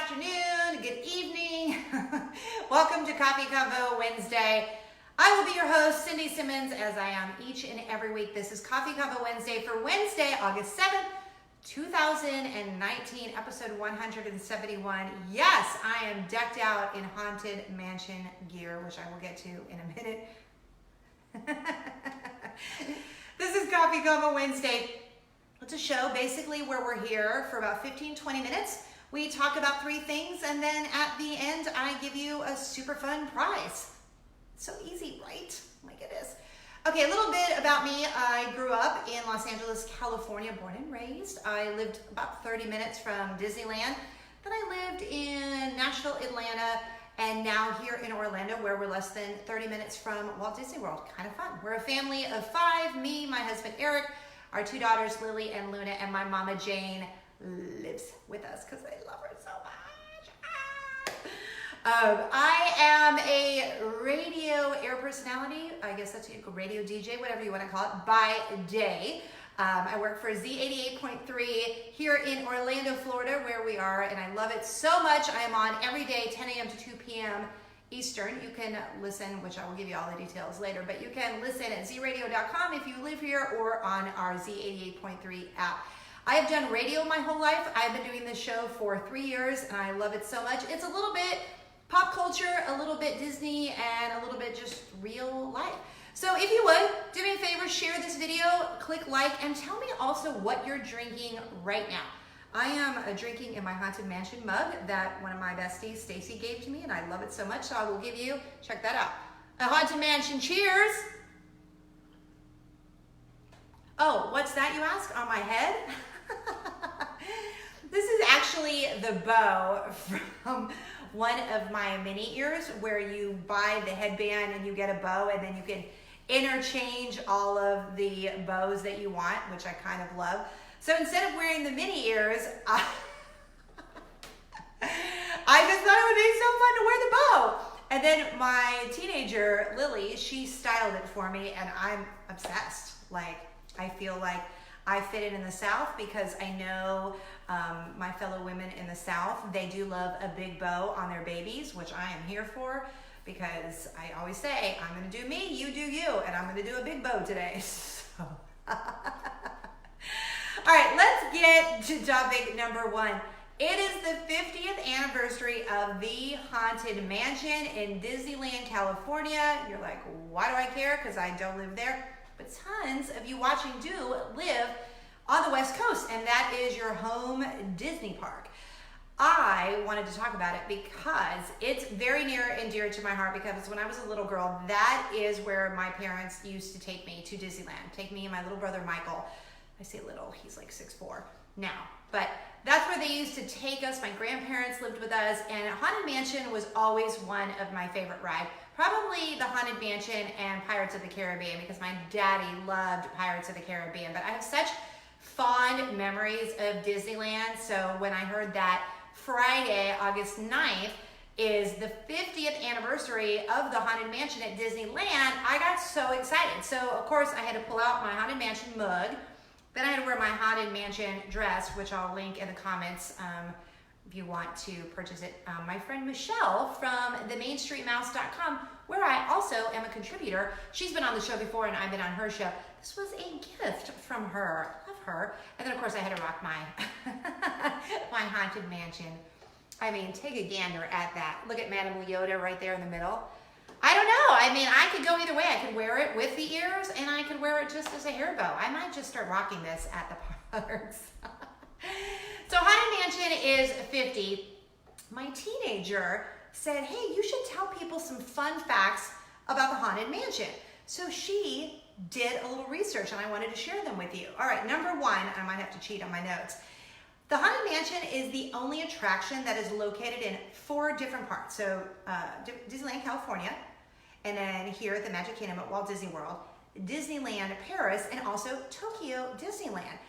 afternoon, good evening. Welcome to Coffee Convo Wednesday. I will be your host, Cindy Simmons, as I am each and every week. This is Coffee Convo Wednesday for Wednesday, August 7th, 2019, episode 171. Yes, I am decked out in Haunted Mansion gear, which I will get to in a minute. This is Coffee Convo Wednesday. It's a show basically where we're here for about 15-20 minutes. We talk about three things, and then at the end, I give you a super fun prize. So easy, right? Like it is. Okay, a little bit about me. I grew up in Los Angeles, California, born and raised. I lived about 30 minutes from Disneyland. Then I lived in Nashville, Atlanta, and now here in Orlando, where we're less than 30 minutes from Walt Disney World. Kind of fun. We're a family of five, me, my husband Eric, our two daughters, Lily and Luna, and my mama Jane lives with us because I love her so much. I am a radio air personality. I guess that's a radio DJ, whatever you want to call it, by day. I work for Z88.3 here in Orlando, Florida, where we are, and I love it so much. I am on every day, 10 a.m. to 2 p.m. Eastern. You can listen, which I will give you all the details later, but you can listen at zradio.com if you live here or on our Z88.3 app. I have done radio my whole life. I've been doing this show for 3 years, and I love it so much. It's a little bit pop culture, a little bit Disney, and a little bit just real life. So if you would, do me a favor, share this video, click like, and tell me also what you're drinking right now. I am drinking in my Haunted Mansion mug that one of my besties, Stacy, gave to me, and I love it so much, so I will give you, check that out, a Haunted Mansion cheers. Oh, what's that, you ask, on my head? This is actually the bow from one of my mini ears, where you buy the headband and you get a bow, and then you can interchange all of the bows that you want, which I kind of love. So instead of wearing the mini ears, I just thought it would be so fun to wear the bow. And then my teenager, Lily, she styled it for me, and I'm obsessed. Like, I feel like I fit in the South, because I know my fellow women in the South, they do love a big bow on their babies, which I am here for, because I always say, I'm going to do me, you do you, and I'm going to do a big bow today. So. All right, let's get to topic number one. It is the 50th anniversary of the Haunted Mansion in Disneyland, California. You're like, why do I care? Because I don't live there. But tons of you watching do live on the West Coast, and that is your home Disney park. I wanted to talk about it because it's very near and dear to my heart, because when I was a little girl, that is where my parents used to take me to Disneyland. Take me and my little brother Michael. I say little, he's like 6'4" now, but that's where they used to take us. My grandparents lived with us, and Haunted Mansion was always one of my favorite rides. Probably the Haunted Mansion and Pirates of the Caribbean, because my daddy loved Pirates of the Caribbean, but I have such fond memories of Disneyland. So when I heard that Friday, August 9th, is the 50th anniversary of the Haunted Mansion at Disneyland, I got so excited. So of course I had to pull out my Haunted Mansion mug. Then I had to wear my Haunted Mansion dress, which I'll link in the comments if you want to purchase it. My friend Michelle from themainstreetmouse.com, where I also am a contributor. She's been on the show before, and I've been on her show. This was a gift from her. I love her. And then, of course, I had to rock my, my Haunted Mansion. I mean, take a gander at that. Look at Madame Leota right there in the middle. I don't know. I mean, I could go either way. I could wear it with the ears, and I could wear it just as a hair bow. I might just start rocking this at the parks. So Haunted Mansion is 50. My teenager said, hey, you should tell people some fun facts about the Haunted Mansion. So she did a little research, and I wanted to share them with you. All right, number one, I might have to cheat on my notes. The Haunted Mansion is the only attraction that is located in 4 different parts. So Disneyland, California, and then here at the Magic Kingdom at Walt Disney World, Disneyland Paris, and also Tokyo Disneyland.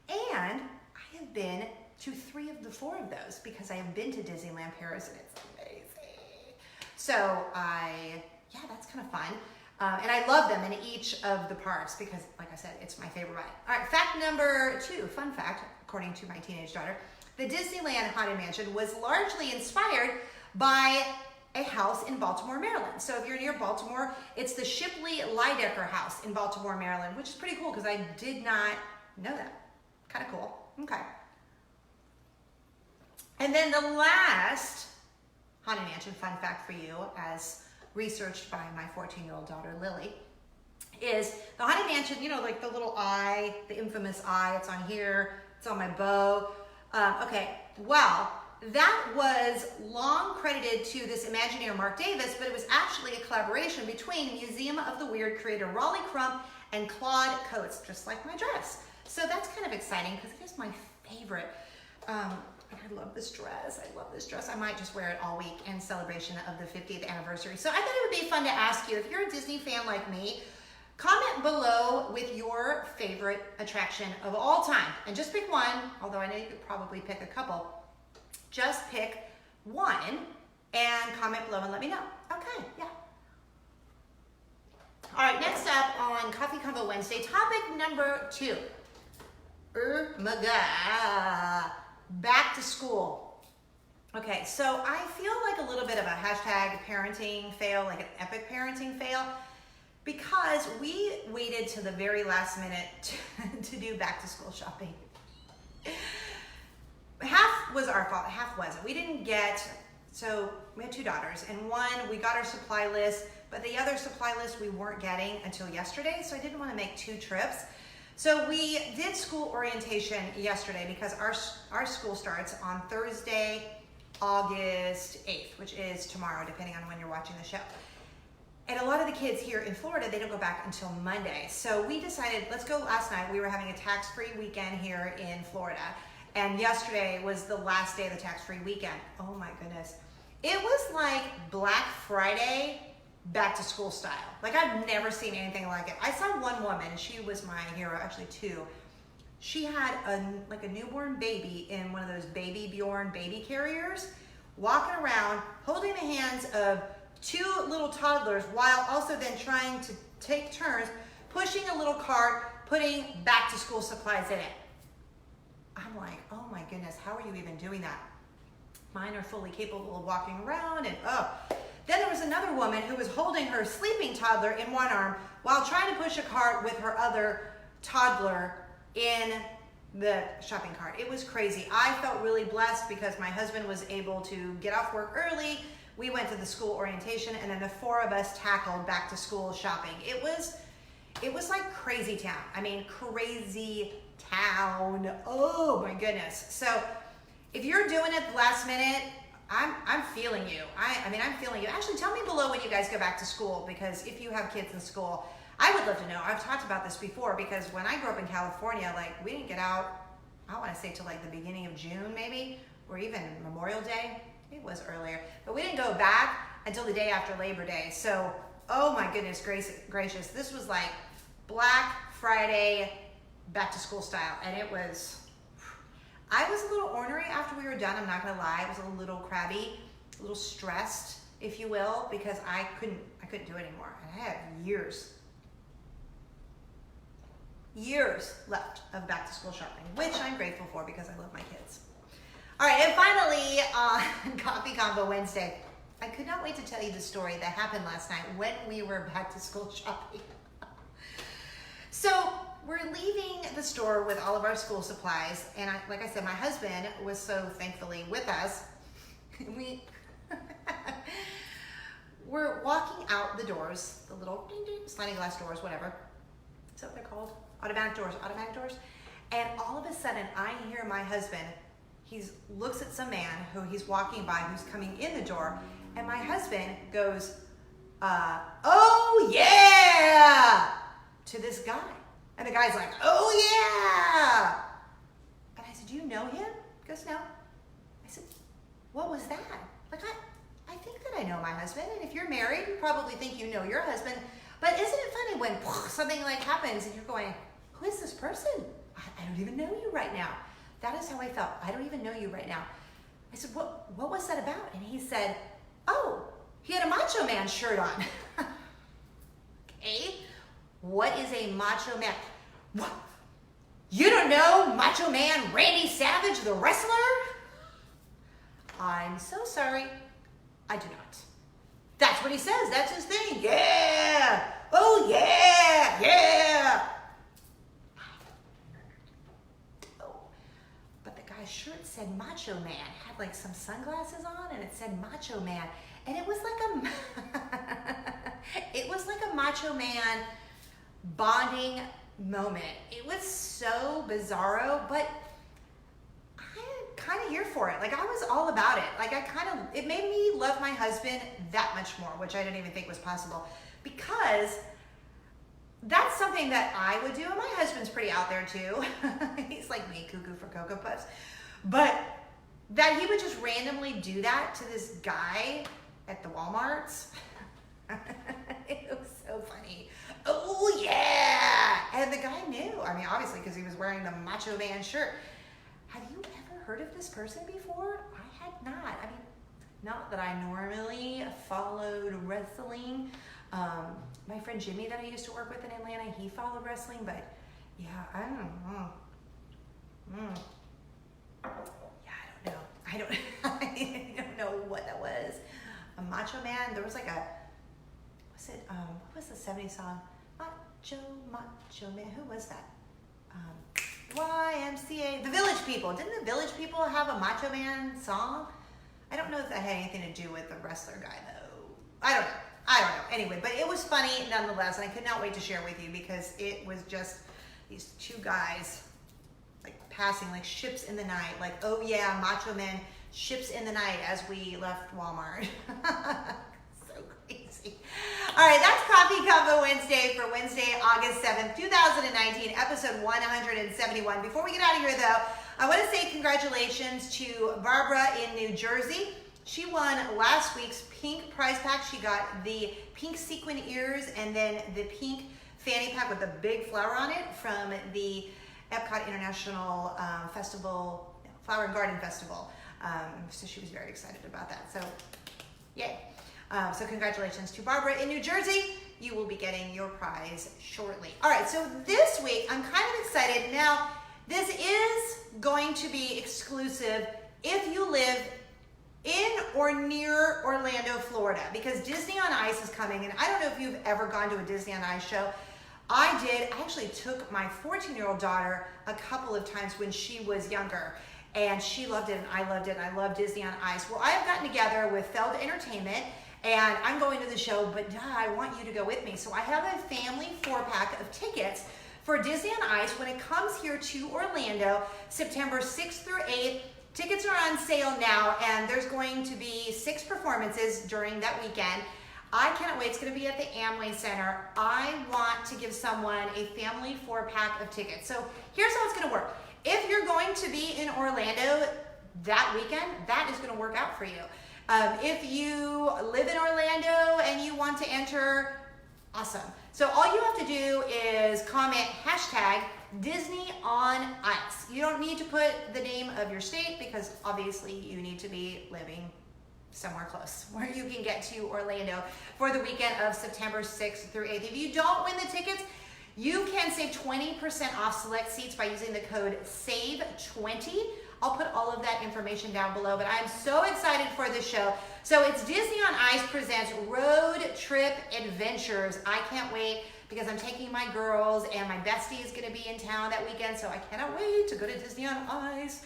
And I have been to 3 of the 4 of those, because I have been to Disneyland Paris, and it's amazing. So yeah, that's kind of fun. And I love them in each of the parks, because like I said, it's my favorite ride. All right, fact number 2, fun fact, according to my teenage daughter. The Disneyland Haunted Mansion was largely inspired by a house in Baltimore, Maryland. So if you're near Baltimore, it's the Shipley Lydecker House in Baltimore, Maryland, which is pretty cool because I did not know that. Kind of cool. Okay. And then the last Haunted Mansion fun fact for you, as researched by my 14-year-old daughter, Lily, is the Haunted Mansion, you know, like the little eye, the infamous eye, it's on here, it's on my bow. Okay, well, that was long credited to this Imagineer Mark Davis, but it was actually a collaboration between Museum of the Weird creator Raleigh Crump and Claude Coates, just like my dress. So that's kind of exciting because it is my favorite. I love this dress. I love this dress. I might just wear it all week in celebration of the 50th anniversary. So I thought it would be fun to ask you, if you're a Disney fan like me, comment below with your favorite attraction of all time. And just pick one, although I know you could probably pick a couple. Just pick one and comment below and let me know. Okay, yeah. All right, next up on Coffee Convo Wednesday, topic number 2. Oh my God. Back to school. Okay, so I feel like a little bit of a hashtag parenting fail, like an epic parenting fail, because we waited to the very last minute to do back to school shopping. Half was our fault, half wasn't. We didn't get, so we had 2 daughters, and one, we got our supply list, but the other supply list we weren't getting until yesterday, so I didn't want to make 2 trips. So we did school orientation yesterday because our school starts on Thursday, August 8th, which is tomorrow, depending on when you're watching the show. And a lot of the kids here in Florida, they don't go back until Monday. So we decided, let's go last night. We were having a tax-free weekend here in Florida. And yesterday was the last day of the tax-free weekend. Oh my goodness. It was like Black Friday back to school style. Like, I've never seen anything like it. I saw one woman, she was my hero, actually 2. She had a newborn baby in one of those Baby Bjorn baby carriers, walking around, holding the hands of 2 little toddlers while also then trying to take turns, pushing a little cart, putting back to school supplies in it. I'm like, oh my goodness, how are you even doing that? Mine are fully capable of walking around and Then there was another woman who was holding her sleeping toddler in one arm while trying to push a cart with her other toddler in the shopping cart. It was crazy. I felt really blessed because my husband was able to get off work early. We went to the school orientation, and then the 4 of us tackled back to school shopping. It was like crazy town. I mean, crazy town. Oh my goodness. So if you're doing it last minute, I'm feeling you. I mean, I'm feeling you. Actually, tell me below when you guys go back to school, because if you have kids in school, I would love to know. I've talked about this before, because when I grew up in California, like, we didn't get out, I want to say till like the beginning of June maybe, or even Memorial Day. It was earlier, but we didn't go back until the day after Labor Day. So, oh my goodness gracious, this was like Black Friday back to school style, and it was, I was a little ornery after we were done, I'm not gonna lie. I was a little crabby, a little stressed, if you will, because I couldn't do it anymore. And I had years left of back to school shopping, which I'm grateful for because I love my kids. All right, and finally, on Coffee Convo Wednesday, I could not wait to tell you the story that happened last night when we were back to school shopping. So we're leaving the store with all of our school supplies, and like I said, my husband was so thankfully with us. We're walking out the doors, the little ding ding, sliding glass doors, whatever. Is that what they're called? Automatic doors. And all of a sudden, I hear my husband, he looks at some man who he's walking by, who's coming in the door, and my husband goes, oh yeah, to this guy. And the guy's like, oh yeah. And I said, do you know him? He goes, no. I said, what was that? Like, I think that I know my husband, and if you're married, you probably think you know your husband, but isn't it funny when something like happens and you're going, who is this person? I don't even know you right now. That is how I felt. I don't even know you right now. I said, what was that about? And he said, oh, he had a Macho Man shirt on. Okay, what is a Macho Man? What? You don't know Macho Man Randy Savage, the wrestler? I'm so sorry, I do not. That's what he says. That's his thing. Yeah. Oh, yeah. Yeah. Oh. But the guy's shirt said Macho Man. It had like some sunglasses on and it said Macho Man. And it was like it was like a Macho Man bonding moment. It was so bizarro, but I'm kind of here for it. Like, I was all about it. Like, it made me love my husband that much more, which I didn't even think was possible, because that's something that I would do, and my husband's pretty out there too. He's like me, cuckoo for Cocoa Puffs. But that he would just randomly do that to this guy at the Walmarts. It was so funny. Oh yeah! And the guy knew. I mean, obviously, because he was wearing the Macho Man shirt. Have you ever heard of this person before? I had not. I mean, not that I normally followed wrestling. My friend Jimmy that I used to work with in Atlanta, he followed wrestling, but yeah, I don't know. Yeah, I don't know. I don't know what that was. A Macho Man. There was like what was the 70s song? Macho Man. Who was that? YMCA. The Village People. Didn't the Village People have a Macho Man song? I don't know if that had anything to do with the wrestler guy, though. I don't know. Anyway, but it was funny nonetheless, and I could not wait to share with you, because it was just these two guys like passing like ships in the night. Like, oh yeah, Macho Man, ships in the night as we left Walmart. So crazy. All right, that's Coffee Convo Wednesday for Wednesday, August 7th, 2019, episode 171. Before we get out of here, though, I want to say congratulations to Barbara in New Jersey. She won last week's pink prize pack. She got the pink sequin ears and then the pink fanny pack with the big flower on it from the Epcot International Festival, Flower and Garden Festival. So she was very excited about that. So, yay. So congratulations to Barbara in New Jersey. You will be getting your prize shortly. All right, so this week I'm kind of excited. Now, this is going to be exclusive if you live in or near Orlando, Florida, because Disney on Ice is coming, and I don't know if you've ever gone to a Disney on Ice show. I did. I actually took my 14-year-old daughter a couple of times when she was younger, and she loved it, and I loved it, and I love Disney on Ice. Well, I have gotten together with Feld Entertainment, and I'm going to the show, but I want you to go with me. So I have a family 4-pack of tickets for Disney on Ice when it comes here to Orlando, September 6th through 8th. Tickets are on sale now, and there's going to be 6 performances during that weekend. I cannot wait. It's going to be at the Amway Center. I want to give someone a family 4-pack of tickets. So here's how it's going to work. If you're going to be in Orlando that weekend, that is going to work out for you. If you live in Orlando and you want to enter, awesome. So all you have to do is comment hashtag Disney on Ice. You don't need to put the name of your state, because obviously you need to be living somewhere close where you can get to Orlando for the weekend of September 6th through 8th. If you don't win the tickets, you can save 20% off select seats by using the code SAVE20. I'll put all of that information down below, but I'm so excited for this show. So it's Disney on Ice presents Road Trip Adventures. I can't wait, because I'm taking my girls, and my bestie is gonna be in town that weekend, so I cannot wait to go to Disney on Ice.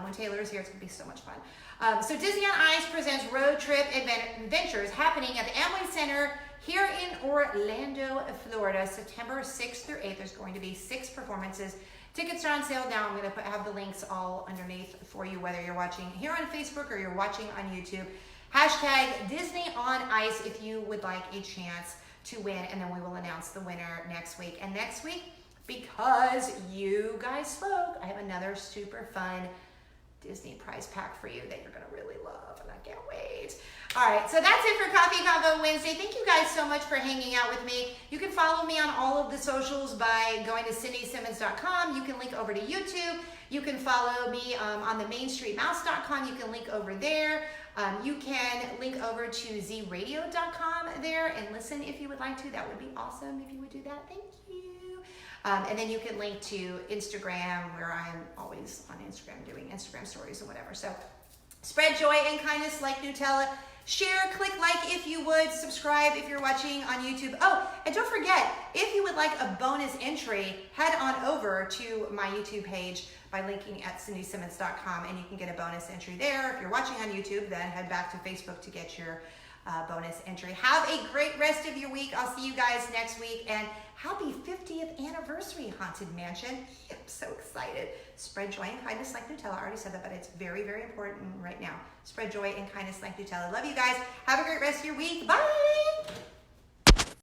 When Taylor's here, it's gonna be so much fun. So Disney on Ice presents Road Trip Adventures, happening at the Amway Center here in Orlando, Florida, September 6th through 8th. There's going to be 6 performances. Tickets are on sale now. I'm gonna have the links all underneath for you, whether you're watching here on Facebook or you're watching on YouTube. Hashtag Disney on Ice if you would like a chance to win, and then we will announce the winner next week. And next week, because you guys spoke, I have another super fun Disney prize pack for you that you're gonna really love, and I can't wait. All right, so that's it for Coffee Convo Wednesday. Thank you guys so much for hanging out with me. You can follow me on all of the socials by going to CindySimmons.com. You can link over to YouTube. You can follow me on the MainStreetMouse.com. You can link over there. You can link over to ZRadio.com there and listen if you would like to. That would be awesome if you would do that. Thank you. And then you can link to Instagram, where I'm always on Instagram doing Instagram stories and whatever. So Spread joy and kindness like Nutella. Share, click like if you would, subscribe if you're watching on YouTube. Oh, and don't forget, if you would like a bonus entry, head on over to my YouTube page by linking at cindysymmonds.com, and you can get a bonus entry there. If you're watching on YouTube, then head back to Facebook to get your bonus entry. Have a great rest of your week. I'll see you guys next week, and happy 50th anniversary, Haunted Mansion. I'm so excited. Spread joy and kindness like Nutella. I already said that, but it's very, very important right now. Spread joy and kindness like Nutella. Love you guys. Have a great rest of your week. Bye.